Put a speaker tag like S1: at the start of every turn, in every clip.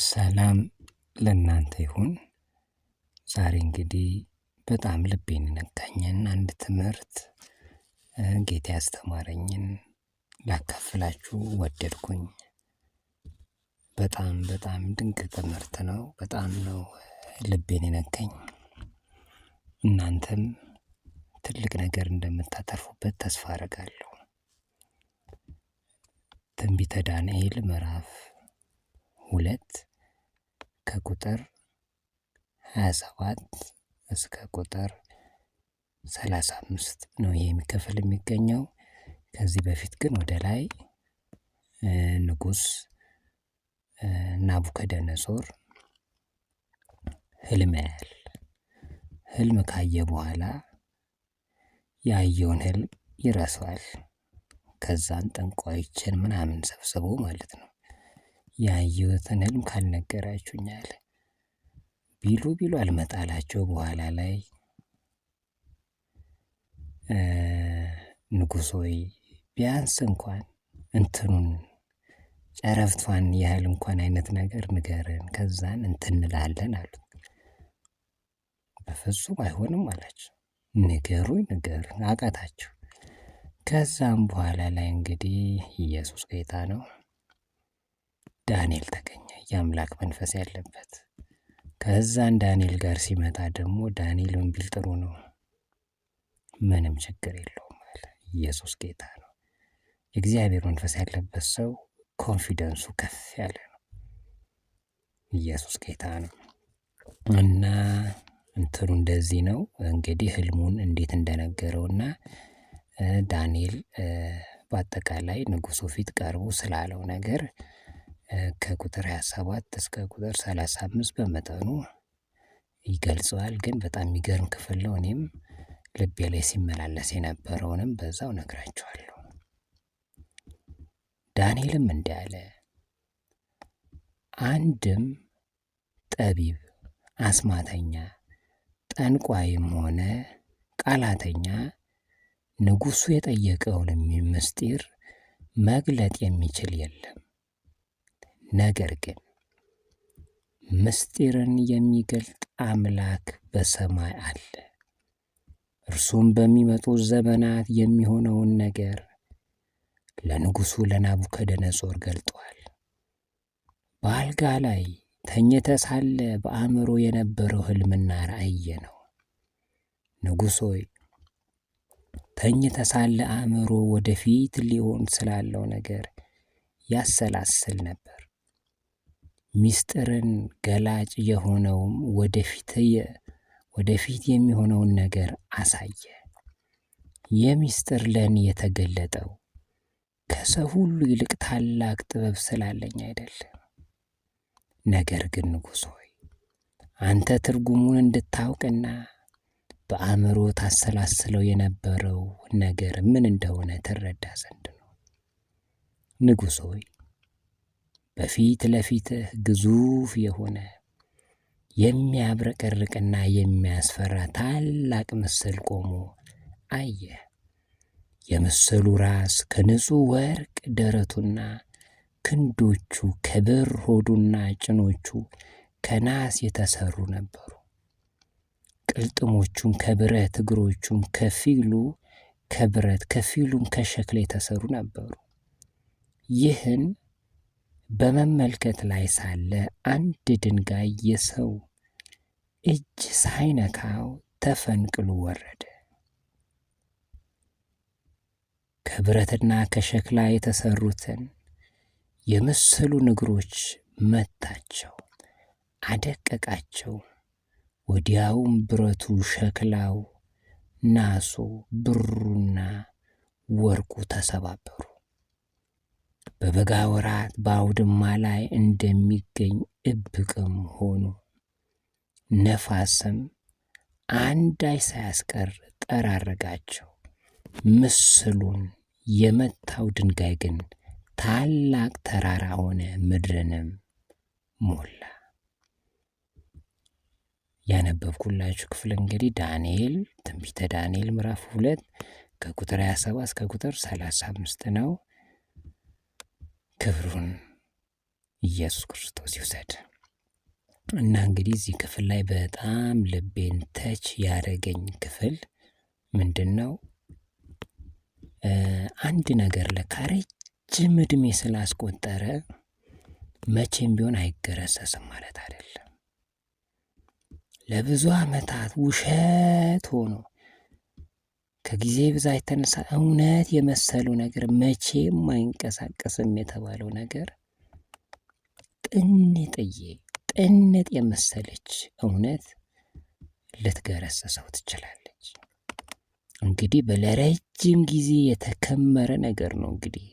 S1: ሰላም ለእናንተ ይሁን። ዛሬ እንግዲህ በጣም ልቤን ነካኝን አንድ ትምህርት ጌታ ያስተማረኝን ላካፍላችሁ ወደድኩኝ። በጣም ድንቅ ትምህርት ነው። በጣም ነው ልቤን የነካኝ። እናንተም ትልቅ ነገር እንደምታተርፉበት ተስፋ አደርጋለሁ። ትንቢተ ዳንኤል ምዕራፍ 2 ከቁጥር 27 እስከ ቁጥር 35 ነው ይሄ ክፍል የሚገኘው። ከዚህ በፊት ግን ወደ ላይ ንጉስ ናቡከደነጾር ህልም ያያል። ህልም ካየ በኋላ ያየውን ህልም ይረሳዋል። ከዛን ጠንቋዮችን ምናምን ሰብስቦ ማለት ነው ያየሁትን ህልም ካልነገራችሁኝ አለ። ቢሉ አልመጣላቸው። በኋላ ላይ ንጉሥ ሆይ ቢያንስ እንኳን እንትኑን ጨረፍቷን ያህል እንኳን አይነት ነገር ንገረን፣ ከዛን እንላለን አሉት። በፍጹም አይሆንም አላቸው። ንገሩኝ አቃታቸው። ከዛም በኋላ ላይ እንግዲህ ኢየሱስ ጌታ ነው፣ ዳንኤል ተገኘ፣ የአምላክ መንፈስ ያለበት። ከዛን ዳንኤል ጋር ሲመጣ ደግሞ ዳንኤል ምን ቢል ጥሩ ነው? ምንም ችግር የለውም አለ። ኢየሱስ ጌታ ነው። የእግዚአብሔር መንፈስ ያለበት ሰው ኮንፊደንሱ ከፍ ያለ ነው። ኢየሱስ ጌታ ነው። እና እንትኑ እንደዚህ ነው እንግዲህ ህልሙን እንዴት እንደነገረውና ዳንኤል በአጠቃላይ ንጉሱ ፊት ቀርቦ ስላለው ነገር ከቁጥር 27 እስከ ቁጥር 35 በመጠኑ ይገልጸዋል። ግን በጣም የሚገርም ክፍል ነው። እኔም ልቤ ላይ ሲመላለስ የነበረውንም በዛው ነግራችኋለሁ። ዳንኤልም እንዲህ አለ፣ አንድም ጠቢብ አስማተኛ፣ ጠንቋይም ሆነ ቃላተኛ ንጉሱ የጠየቀውን ምስጢር መግለጥ የሚችል የለም። ነገር ግን ምስጢርን የሚገልጥ አምላክ በሰማይ አለ። እርሱም በሚመጡ ዘመናት የሚሆነውን ነገር ለንጉሱ ለናቡከደነጾር ገልጧል። በአልጋ ላይ ተኝተ ሳለ በአእምሮ የነበረው ህልምና ራእይ ነው። ንጉሥ ሆይ ተኝተ ሳለ አእምሮ ወደፊት ሊሆን ስላለው ነገር ያሰላስል ነበር። ሚስጥርን ገላጭ የሆነውም ወደፊት የሚሆነውን ነገር አሳየ። የሚስጥር ለእኔ የተገለጠው ከሰው ሁሉ ይልቅ ታላቅ ጥበብ ስላለኝ አይደለም። ነገር ግን ንጉሥ ሆይ አንተ ትርጉሙን እንድታውቅና በአእምሮ ታሰላስለው የነበረው ነገር ምን እንደሆነ ትረዳ ዘንድ ነው። ንጉሥ ሆይ በፊት ለፊትህ ግዙፍ የሆነ የሚያብረቀርቅና የሚያስፈራ ታላቅ ምስል ቆሞ አየ። የምስሉ ራስ ከንጹሕ ወርቅ፣ ደረቱና ክንዶቹ ከብር፣ ሆዱና ጭኖቹ ከናስ የተሰሩ ነበሩ። ቅልጥሞቹም ከብረት፣ እግሮቹም ከፊሉ ከብረት ከፊሉም ከሸክላ የተሰሩ ነበሩ። ይህን በመመልከት ላይ ሳለ አንድ ድንጋይ የሰው እጅ ሳይነካው ተፈንቅሎ ወረደ። ከብረትና ከሸክላ የተሰሩትን የምስሉን እግሮች መታቸው፣ አደቀቃቸው። ወዲያውም ብረቱ፣ ሸክላው፣ ናሱ፣ ብሩና ወርቁ ተሰባበሩ። በበጋ ወራት በአውድማ ላይ እንደሚገኝ እብቅም ሆኑ። ነፋስም አንዳች ሳያስቀር ጠራረጋቸው። ምስሉን የመታው ድንጋይ ግን ታላቅ ተራራ ሆነ፣ ምድርንም ሞላ። ያነበብኩላችሁ ክፍል እንግዲህ ዳንኤል ትንቢተ ዳንኤል ምዕራፍ 2 ከቁጥር 27 እስከ ቁጥር 35 ነው። ክብሩን ኢየሱስ ክርስቶስ ይውሰድ። እና እንግዲህ እዚህ ክፍል ላይ በጣም ልቤን ተች ያደረገኝ ክፍል ምንድን ነው? አንድ ነገር ለካ ረጅም ዕድሜ ስላስቆጠረ መቼም ቢሆን አይገረሰስም ማለት አይደለም። ለብዙ ዓመታት ውሸት ሆኖ ከጊዜ ብዛት የተነሳ እውነት የመሰለው ነገር መቼም አይንቀሳቀስም የተባለው ነገር ጥንጥ የመሰለች እውነት ልትገረሰሰው ትችላለች። እንግዲህ ለረጅም ጊዜ የተከመረ ነገር ነው። እንግዲህ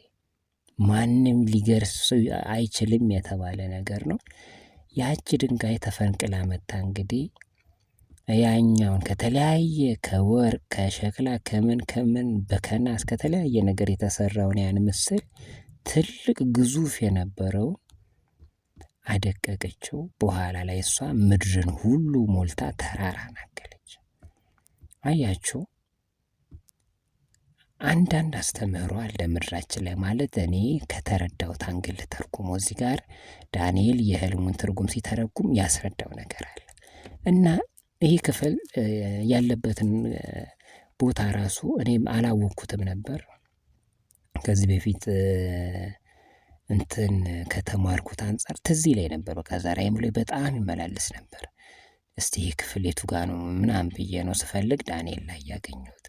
S1: ማንም ሊገርሰው አይችልም የተባለ ነገር ነው። ያቺ ድንጋይ ተፈንቅላ መታ እንግዲህ ያኛውን ከተለያየ ከወርቅ ከሸክላ ከምን በከናስ ከተለያየ ነገር የተሰራውን ያን ምስል ትልቅ ግዙፍ የነበረውን አደቀቀችው። በኋላ ላይ እሷ ምድርን ሁሉ ሞልታ ተራራ ናገለች። አያችሁ፣ አንዳንድ አስተምህሮ አለ ምድራችን ላይ ማለት እኔ ከተረዳሁት አንግል ተርጉሞ እዚህ ጋር ዳንኤል የህልሙን ትርጉም ሲተረጉም ያስረዳው ነገር አለ እና ይህ ክፍል ያለበትን ቦታ ራሱ እኔም አላወቅኩትም ነበር። ከዚህ በፊት ከተማርኩት አንጻር ትዝ ይለኝ ነበር። በቃ ዛሬም ላይ በጣም ይመላለስ ነበር። እስቲ ይህ ክፍል የቱ ጋ ነው ምናምን ብዬ ነው ስፈልግ ዳንኤል ላይ ያገኘሁት።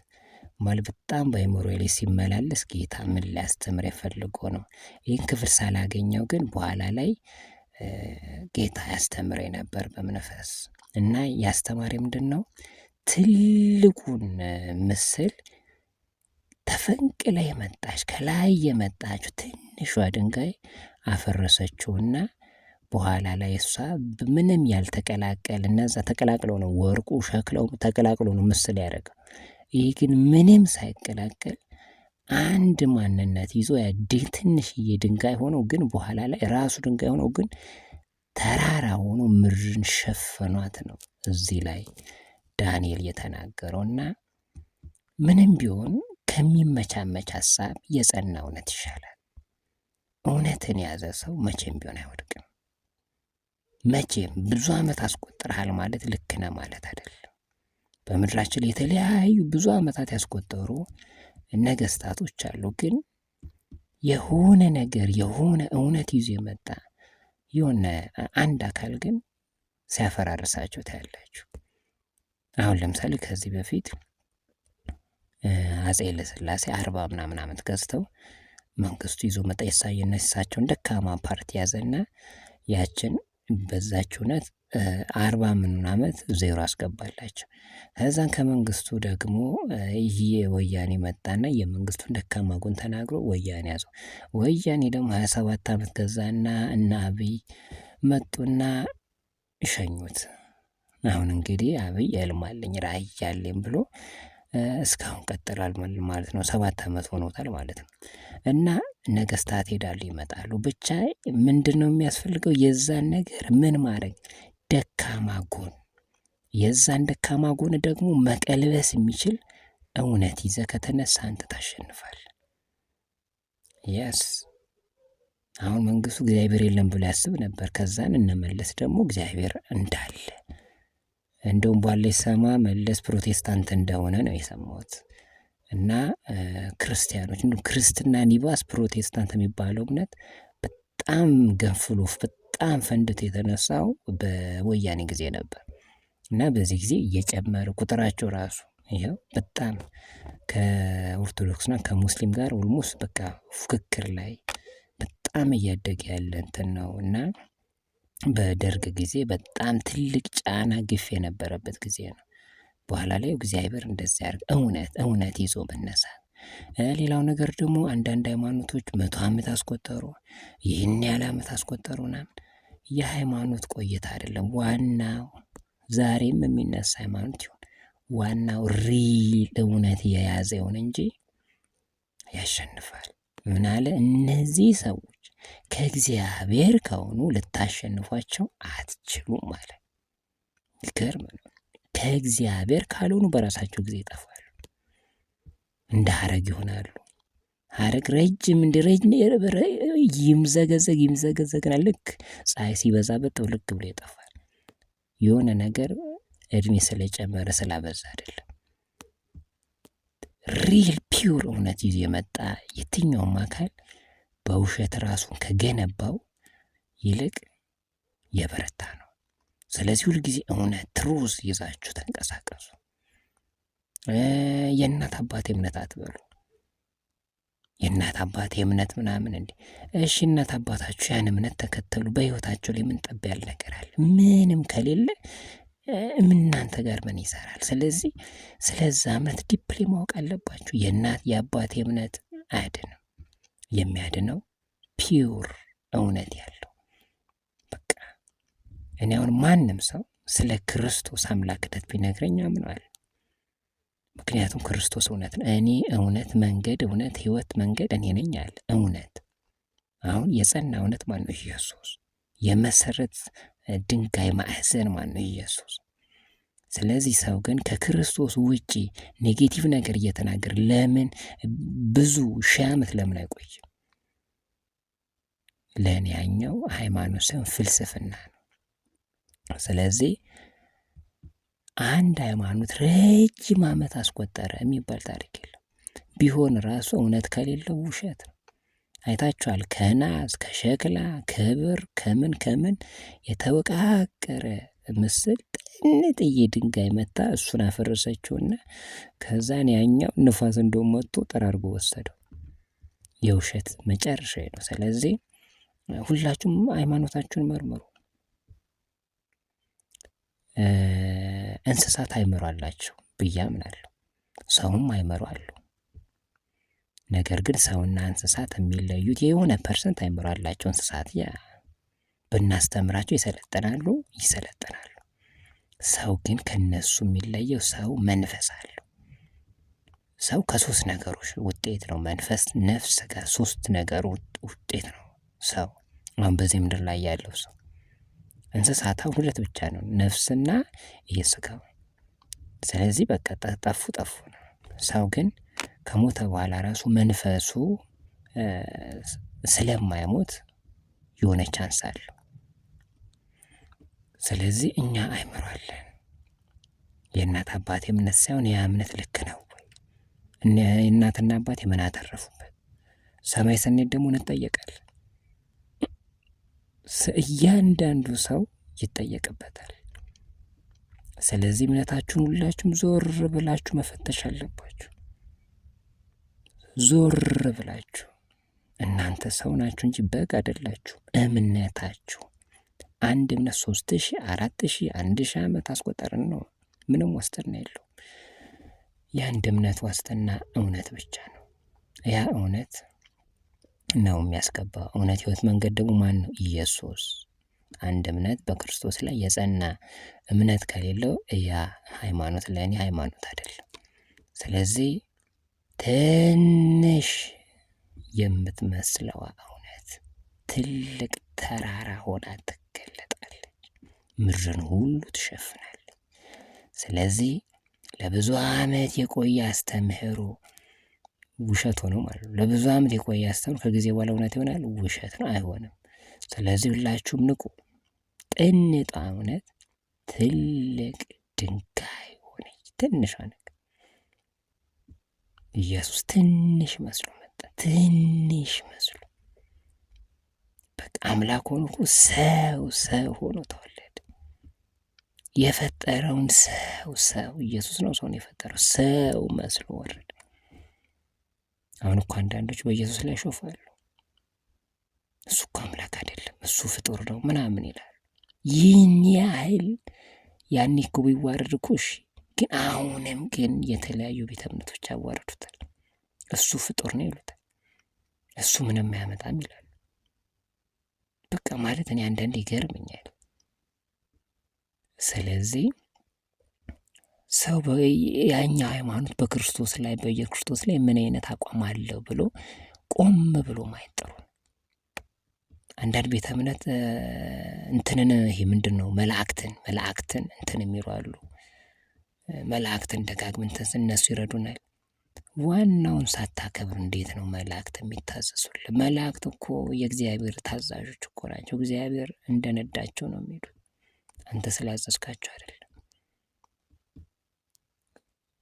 S1: ማለት በጣም በአእምሮዬ ላይ ሲመላለስ ጌታ ምን ሊያስተምር የፈልጎ ነው። ይህን ክፍል ሳላገኘው ግን በኋላ ላይ ጌታ ያስተምረኝ ነበር በመንፈስ እና ያስተማሪ ምንድን ነው? ትልቁን ምስል ተፈንቅላ የመጣች ከላይ የመጣችው ትንሿ ድንጋይ አፈረሰችውና በኋላ ላይ እሷ ምንም ያልተቀላቀለ እነዛ ተቀላቅለው ነው ወርቁ ሸክለው ተቀላቅለው ነው ምስል ያደረገው። ይህ ግን ምንም ሳይቀላቀል አንድ ማንነት ይዞ ትንሽዬ ድንጋይ ሆኖ ግን በኋላ ላይ ራሱ ድንጋይ ሆኖ ግን ተራራ ሆኖ ምድርን ሸፈኗት ነው እዚህ ላይ ዳንኤል የተናገረው። እና ምንም ቢሆን ከሚመቻመች ሀሳብ የጸና እውነት ይሻላል። እውነትን የያዘ ሰው መቼም ቢሆን አይወድቅም። መቼም ብዙ ዓመት አስቆጥረሃል ማለት ልክ ነህ ማለት አይደለም። በምድራችን የተለያዩ ብዙ ዓመታት ያስቆጠሩ ነገስታቶች አሉ። ግን የሆነ ነገር የሆነ እውነት ይዞ የመጣ የሆነ አንድ አካል ግን ሲያፈራርሳቸው ታያላችሁ። አሁን ለምሳሌ ከዚህ በፊት አፄ ኃይለሥላሴ 40 ምናምን ዓመት ገዝተው መንግስቱ ይዞ መጣ። የእሳቸውን ደካማ ፓርቲ ያዘና ያችን በዛች እውነት 40 ምናምን ዓመት ዜሮ አስገባላቸው። ከዛን ከመንግስቱ ደግሞ ይህ ወያኔ መጣና የመንግስቱን ደካማ ጎን ተናግሮ ወያኔ ያዘው። ወያኔ ደግሞ 27 ዓመት ገዛና እና አብይ መጡና ሸኙት። አሁን እንግዲህ አብይ ህልም አለኝ ራዕይ አለኝ ብሎ እስካሁን ቀጥላል ማለት ነው። 7 ዓመት ሆኖታል ማለት ነው። እና ነገስታት ሄዳሉ ይመጣሉ። ብቻ ምንድን ነው የሚያስፈልገው? የዛን ነገር ምን ማድረግ ደካማ ጎን፣ የዛን ደካማ ጎን ደግሞ መቀልበስ የሚችል እውነት ይዘህ ከተነሳ አንተ ታሸንፋል። የስ አሁን መንግስቱ እግዚአብሔር የለም ብሎ ያስብ ነበር። ከዛን እነመለስ ደግሞ እግዚአብሔር እንዳለ እንደውም ባለ ሰማ መለስ ፕሮቴስታንት እንደሆነ ነው የሰማሁት። እና ክርስቲያኖች ክርስትና ኒባስ ፕሮቴስታንት የሚባለው እምነት በጣም ገንፍሎ በጣም ፈንድቶ የተነሳው በወያኔ ጊዜ ነበር። እና በዚህ ጊዜ እየጨመረ ቁጥራቸው ራሱ ይኸው በጣም ከኦርቶዶክስና ከሙስሊም ጋር ኦልሞስት በቃ ፉክክር ላይ በጣም እያደገ ያለ እንትን ነው። እና በደርግ ጊዜ በጣም ትልቅ ጫና ግፍ የነበረበት ጊዜ ነው። በኋላ ላይ እግዚአብሔር እንደዚህ ያደርግ እውነት ይዞ መነሳት። ሌላው ነገር ደግሞ አንዳንድ ሃይማኖቶች 100 ዓመት አስቆጠሩ፣ ይህን ያህል ዓመት አስቆጠሩ ምናምን። የሃይማኖት ቆይታ አይደለም ዋናው። ዛሬም የሚነሳ ሃይማኖት ይሁን ዋናው ሪል እውነት የያዘ ይሁን እንጂ ያሸንፋል። ምን አለ? እነዚህ ሰዎች ከእግዚአብሔር ከሆኑ ልታሸንፏቸው አትችሉም ማለት ይገርም ነው። ከእግዚአብሔር ካልሆኑ በራሳቸው ጊዜ ይጠፋሉ፣ እንደ ሐረግ ይሆናሉ። ሀረግ ረጅም ይምዘገዘግና ልክ ፀሐይ ሲበዛበት ጥውልቅ ብሎ ይጠፋል። የሆነ ነገር እድሜ ስለጨመረ ስላበዛ አይደለም። ሪል ፒውር እውነት ይዞ የመጣ የትኛውም አካል በውሸት ራሱን ከገነባው ይልቅ የበረታ ነው። ስለዚህ ሁልጊዜ እውነት ትሩዝ ይዛችሁ ተንቀሳቀሱ። የእናት አባቴ እምነት አትበሉ። የእናት አባቴ እምነት ምናምን እንዴ! እሺ እናት አባታችሁ ያን እምነት ተከተሉ። በህይወታቸው ላይ ምን ጠብ ያለ ነገር አለ? ምንም ከሌለ እናንተ ጋር ምን ይሰራል? ስለዚህ ስለዛ እምነት ዲፕሊ ማወቅ አለባችሁ። የእናት የአባቴ እምነት አያድንም። የሚያድነው ፒውር እውነት ያለው በቃ። እኔ አሁን ማንም ሰው ስለ ክርስቶስ አምላክነት ቢነግረኝ አምነዋል። ምክንያቱም ክርስቶስ እውነት ነው። እኔ እውነት፣ መንገድ፣ እውነት፣ ህይወት፣ መንገድ እኔ ነኝ አለ። እውነት አሁን የጸና እውነት ማን ነው? ኢየሱስ። የመሰረት ድንጋይ ማዕዘን ማን ነው? ኢየሱስ። ስለዚህ ሰው ግን ከክርስቶስ ውጪ ኔጌቲቭ ነገር እየተናገር ለምን ብዙ ሺህ ዓመት ለምን አይቆይም? ለእኔ ያኛው ሃይማኖት ሳይሆን ፍልስፍና ነው። ስለዚህ አንድ ሃይማኖት ረጅም ዓመት አስቆጠረ የሚባል ታሪክ የለም። ቢሆን ራሱ እውነት ከሌለው ውሸት ነው። አይታችኋል። ከናስ ከሸክላ ከብር ከምን የተወቃቀረ ምስል ጥንጥዬ ድንጋይ መታ እሱን አፈረሰችውና ከዛን ያኛው ንፋስ እንደውም መጥቶ ጠራርጎ ወሰደው። የውሸት መጨረሻ ነው። ስለዚህ ሁላችሁም ሃይማኖታችሁን መርምሩ። እንስሳት አይምሮ አላቸው ብዬ አምናለሁ። ሰውም አይምሮ አለው። ነገር ግን ሰውና እንስሳት የሚለዩት የሆነ ፐርሰንት አይምሮ አላቸው። እንስሳት ብናስተምራቸው ይሰለጥናሉ። ሰው ግን ከነሱ የሚለየው ሰው መንፈስ አለው። ሰው ከሶስት ነገሮች ውጤት ነው። መንፈስ፣ ነፍስ፣ ከሶስት ነገሩ ውጤት ነው ሰው። አሁን በዚህ ምድር ላይ ያለው ሰው እንስሳት ሁለት ብቻ ነው፣ ነፍስና ስጋው። ስለዚህ በቃ ጠፉ ነው። ሰው ግን ከሞተ በኋላ ራሱ መንፈሱ ስለማይሞት የሆነ ቻንስ አለው። ስለዚህ እኛ አይምሮ አለን። የእናት አባቴ እምነት ሳይሆን ያ እምነት ልክ ነው ወይ? እናትና አባቴ ምን አተረፉበት? ሰማይ ስንሄድ ደግሞ እንጠየቃለን። እያንዳንዱ ሰው ይጠየቅበታል። ስለዚህ እምነታችሁን ሁላችሁም ዞር ብላችሁ መፈተሽ አለባችሁ። ዞር ብላችሁ እናንተ ሰው ናችሁ እንጂ በግ አይደላችሁ። እምነታችሁ አንድ እምነት 3000 4000 1000 ዓመት አስቆጠርን ነው። ምንም ዋስትና የለውም። የአንድ እምነት ዋስትና እውነት ብቻ ነው። ያ እውነት ነው የሚያስገባው። እውነት ህይወት መንገድ ደግሞ ማን ነው? ኢየሱስ። አንድ እምነት በክርስቶስ ላይ የጸና እምነት ከሌለው ያ ሃይማኖት ለእኔ ሃይማኖት አይደለም። ስለዚህ ትንሽ የምትመስለዋ እውነት ትልቅ ተራራ ሆና ትገለጣለች፣ ምድርን ሁሉ ትሸፍናለች። ስለዚህ ለብዙ ዓመት የቆየ አስተምህሮ ውሸት ሆኖ ማለት ነው። ለብዙ ዓመት የቆየ አስተምህሮ ከጊዜ በኋላ እውነት ይሆናል? ውሸት ነው፣ አይሆንም። ስለዚህ ሁላችሁም ንቁ። ጥንጧ እውነት ትልቅ ድንጋይ ሆነች። ትንሿ ነገር ኢየሱስ ትንሽ መስሎ መጣ። ትንሽ መስሎ በቃ አምላክ ሆኖ እኮ ሰው ሆኖ ተወለደ። የፈጠረውን ሰው ኢየሱስ ነው ሰውን የፈጠረው፣ ሰው መስሎ ወረደ። አሁን እኮ አንዳንዶች በኢየሱስ ላይ ሾፋሉ። እሱ እኮ አምላክ አይደለም፣ እሱ ፍጡር ነው ምናምን ይላሉ። ይህን ያህል ያኔ እኮ ቢዋረድ እኮ እሺ፣ ግን አሁንም ግን የተለያዩ ቤተ እምነቶች ያዋረዱታል። እሱ ፍጡር ነው ይሉታል፣ እሱ ምንም አያመጣም ይላሉ። በቃ ማለት እኔ አንዳንዴ ይገርመኛል። ስለዚህ ሰው ያኛው ሃይማኖት በክርስቶስ ላይ በኢየሱስ ላይ ምን አይነት አቋም አለው ብሎ ቆም ብሎ ማየት ጥሩ ነው። አንዳንድ ቤተ እምነት እንትንን ይሄ ምንድን ነው መላእክትን እንትን የሚሉ አሉ። መላእክትን ደጋግመን እነሱ ይረዱናል። ዋናውን ሳታከብር እንዴት ነው መላእክት የሚታዘዙልህ? መላእክት እኮ የእግዚአብሔር ታዛዦች እኮ ናቸው። እግዚአብሔር እንደነዳቸው ነው የሚሄዱት፣ አንተ ስላዘዝካቸው አይደለም።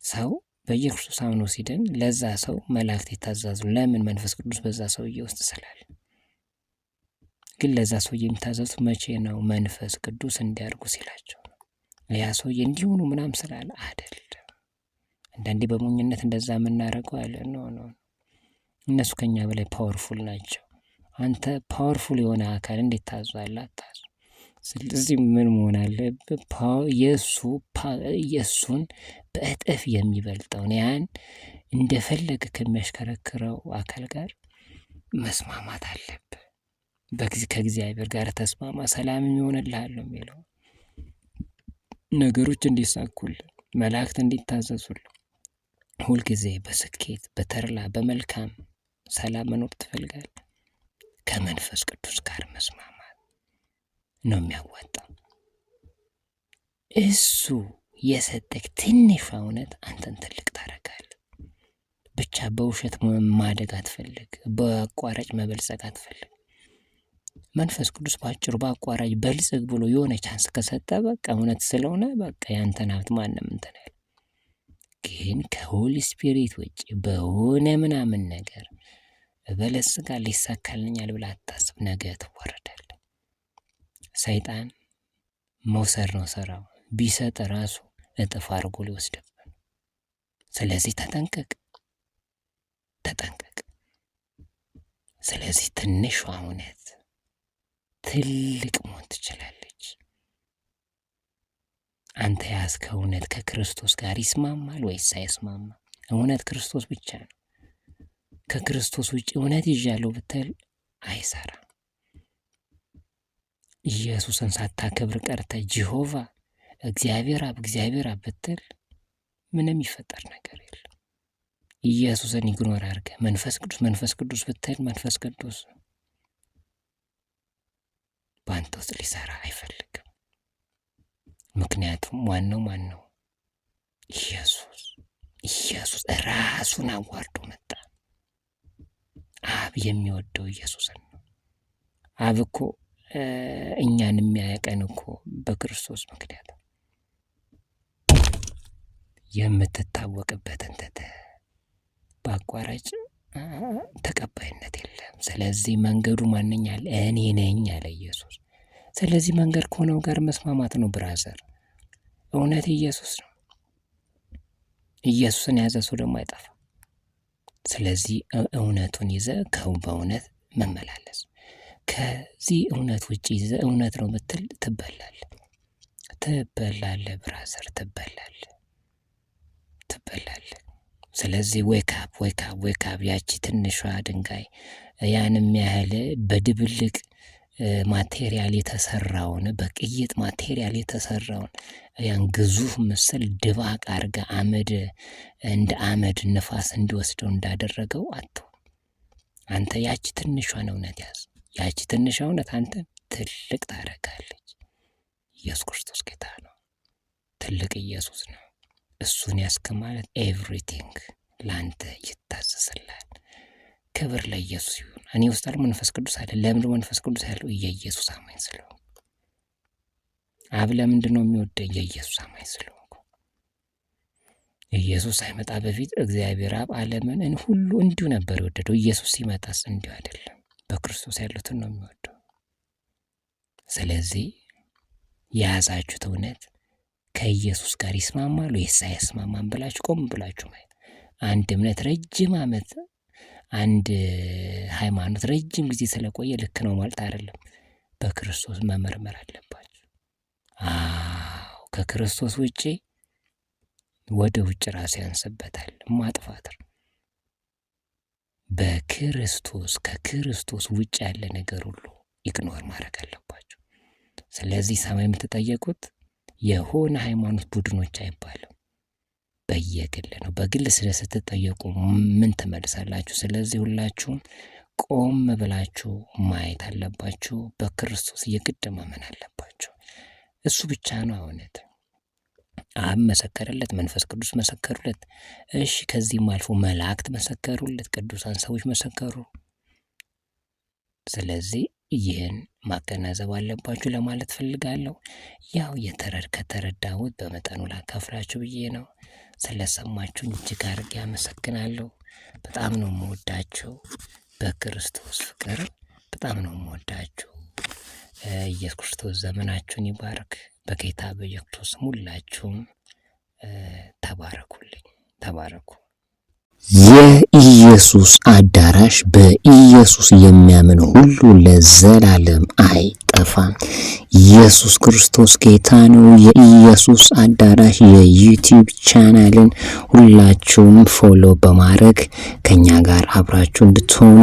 S1: ሰው በኢየሱስ አምኖ ሲድን ለዛ ሰው መላእክት ይታዘዙ። ለምን? መንፈስ ቅዱስ በዛ ሰውዬ ውስጥ ስላለ። ግን ለዛ ሰውዬ የሚታዘዙት መቼ ነው? መንፈስ ቅዱስ እንዲያርጉ ሲላቸው ነው። ያ ሰውዬ እንዲሆኑ ምናምን ስላለ አይደለም። አንዳንዴ በሞኝነት እንደዛ የምናደርገው አለ። ኖ እነሱ ከኛ በላይ ፓወርፉል ናቸው። አንተ ፓወርፉል የሆነ አካል እንዴት ታዟለህ? አታዙ። ስለዚህ ምን መሆን አለብህ? የእሱን በእጥፍ የሚበልጠውን ያን እንደፈለገ ከሚያሽከረክረው አካል ጋር መስማማት አለብህ። ከእግዚአብሔር ጋር ተስማማ፣ ሰላምም ይሆንልሃል ነው የሚለው። ነገሮች እንዲሳኩልን፣ መላእክት እንዲታዘዙልን፣ ሁልጊዜ በስኬት በተድላ በመልካም ሰላም መኖር ትፈልጋለህ? ከመንፈስ ቅዱስ ጋር መስማማት ነው የሚያዋጣው። እሱ የሰጠክ ትንሿ እውነት አንተን ትልቅ ታደርጋለህ። ብቻ በውሸት ማደግ አትፈልግ፣ በአቋራጭ መበልጸግ አትፈልግ። መንፈስ ቅዱስ በአጭሩ በአቋራጭ በልጽግ ብሎ የሆነ ቻንስ ከሰጠ በቃ እውነት ስለሆነ በቃ ያንተን ሀብት ማንም እንትን ያለ። ግን ከሆሊ ስፒሪት ውጭ በሆነ ምናምን ነገር እበለጽጋለሁ ይሳካልኛል ብለህ አታስብ። ነገ ትወረዳለህ። ሰይጣን መውሰድ ነው ስራው። ቢሰጥ ራሱ እጥፍ አድርጎ ሊወስድብህ። ስለዚህ ተጠንቀቅ። ስለዚህ ትንሿ እውነት ትልቅ መሆን ትችላለች። አንተ ያዝከው እውነት ከክርስቶስ ጋር ይስማማል ወይስ አይስማማ? እውነት ክርስቶስ ብቻ ነው። ከክርስቶስ ውጭ እውነት ይዣለሁ ብትል አይሰራም። ኢየሱስን ሳታከብር ቀርተ ጂሆቫ እግዚአብሔር አብ ብትል ምንም ይፈጠር ነገር የለም። ኢየሱስን ኢግኖር አድርገ መንፈስ ቅዱስ ብትል መንፈስ ቅዱስ በአንተ ውስጥ ሊሰራ አይፈልግም። ምክንያቱም ዋናው ማን ነው? ኢየሱስ ራሱን አዋርዶ መጣ። አብ የሚወደው ኢየሱስን ነው። አብ እኮ እኛን የሚያቀን እኮ በክርስቶስ ምክንያት የምትታወቅበትን ትተህ በአቋራጭ ተቀባይነት የለም። ስለዚህ መንገዱ ማንኛል እኔ ነኝ አለ ኢየሱስ። ስለዚህ መንገድ ከሆነው ጋር መስማማት ነው ብራዘር። እውነት ኢየሱስ ነው። ኢየሱስን የያዘ ሰው ደግሞ አይጠፋ። ስለዚህ እውነቱን ይዘ በእውነት መመላለስ። ከዚህ እውነት ውጭ ይዘ እውነት ነው ምትል ትበላለህ ብራዘር፣ ትበላለህ። ስለዚህ ዌካፕ ያቺ ትንሿ ድንጋይ ያንም ያህል በድብልቅ ማቴሪያል የተሰራውን በቅይጥ ማቴሪያል የተሰራውን ያን ግዙፍ ምስል ድባቅ አርጋ እንደ አመድ ነፋስ እንዲወስደው እንዳደረገው አንተ ያቺ ትንሿን እውነት ያዝ። ያቺ ትንሿ እውነት አንተ ትልቅ ታደርጋለች። ኢየሱስ ክርስቶስ ጌታ ነው። ትልቅ ኢየሱስ ነው። እሱን ያስክ ማለት ኤቭሪቲንግ ለአንተ ይታዘዝላል። ክብር ለኢየሱስ ይሁን። እኔ ውስጥ አለ መንፈስ ቅዱስ አለ። ለምን መንፈስ ቅዱስ ያለው? የኢየሱስ አማኝ ስለሆንኩ። አብ ለምንድን ነው የሚወደኝ? የኢየሱስ አማኝ ስለሆንኩ። ኢየሱስ ሳይመጣ በፊት እግዚአብሔር አብ ዓለምን ሁሉ እንዲሁ ነበር የወደደው። ኢየሱስ ሲመጣስ እንዲሁ አይደለም። በክርስቶስ ያሉትን ነው የሚወደው። ስለዚህ የያዛችሁት እውነት ከኢየሱስ ጋር ይስማማል ወይስ አይስማማም ብላችሁ ቆም ብላችሁ ማየት። አንድ እምነት ረጅም ዓመት አንድ ሃይማኖት ረጅም ጊዜ ስለቆየ ልክ ነው ማለት አይደለም። በክርስቶስ መመርመር አለባችሁ። ከክርስቶስ ውጪ ወደ ውጭ ራስ ያንስበታል፣ ማጥፋት። ከክርስቶስ ውጭ ያለ ነገር ሁሉ ኢግኖር ማድረግ አለባችሁ። ስለዚህ ሰማይ የምትጠየቁት የሆነ ሃይማኖት ቡድኖች አይባልም፣ በየግል ነው። በግል ስትጠየቁ ምን ትመልሳላችሁ? ስለዚህ ሁላችሁም ቆም ብላችሁ ማየት አለባችሁ። በክርስቶስ የግድ ማመን አለባችሁ። እሱ ብቻ ነው እውነት። አብ መሰከረለት፣ መንፈስ ቅዱስ መሰከሩለት። እሺ ከዚህም አልፎ መላእክት መሰከሩለት፣ ቅዱሳን ሰዎች መሰከሩ። ስለዚህ ይህን ማገናዘብ አለባችሁ ለማለት ፈልጋለሁ። ያው ከተረዳሁት በመጠኑ ላካፍላችሁ ብዬ ነው። ስለሰማችሁኝ እጅግ አድርጌ አመሰግናለሁ። በጣም ነው የምወዳችሁ። በክርስቶስ ፍቅር በጣም ነው የምወዳችሁ። ኢየሱስ ክርስቶስ ዘመናችሁን ይባርክ። በጌታ በኢየሱስ ሁላችሁም ተባረኩልኝ። ተባረኩ። የኢየሱስ አዳራሽ በኢየሱስ የሚያምን ሁሉ ለዘላለም አይጠፋም። ኢየሱስ ክርስቶስ ጌታ ነው። የኢየሱስ አዳራሽ የዩቲዩብ ቻናልን ሁላችሁም ፎሎ በማድረግ ከኛ ጋር አብራችሁ እንድትሆኑ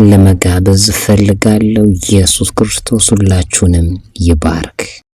S1: ለመጋበዝ ፈልጋለሁ። ኢየሱስ ክርስቶስ ሁላችሁንም ይባርክ።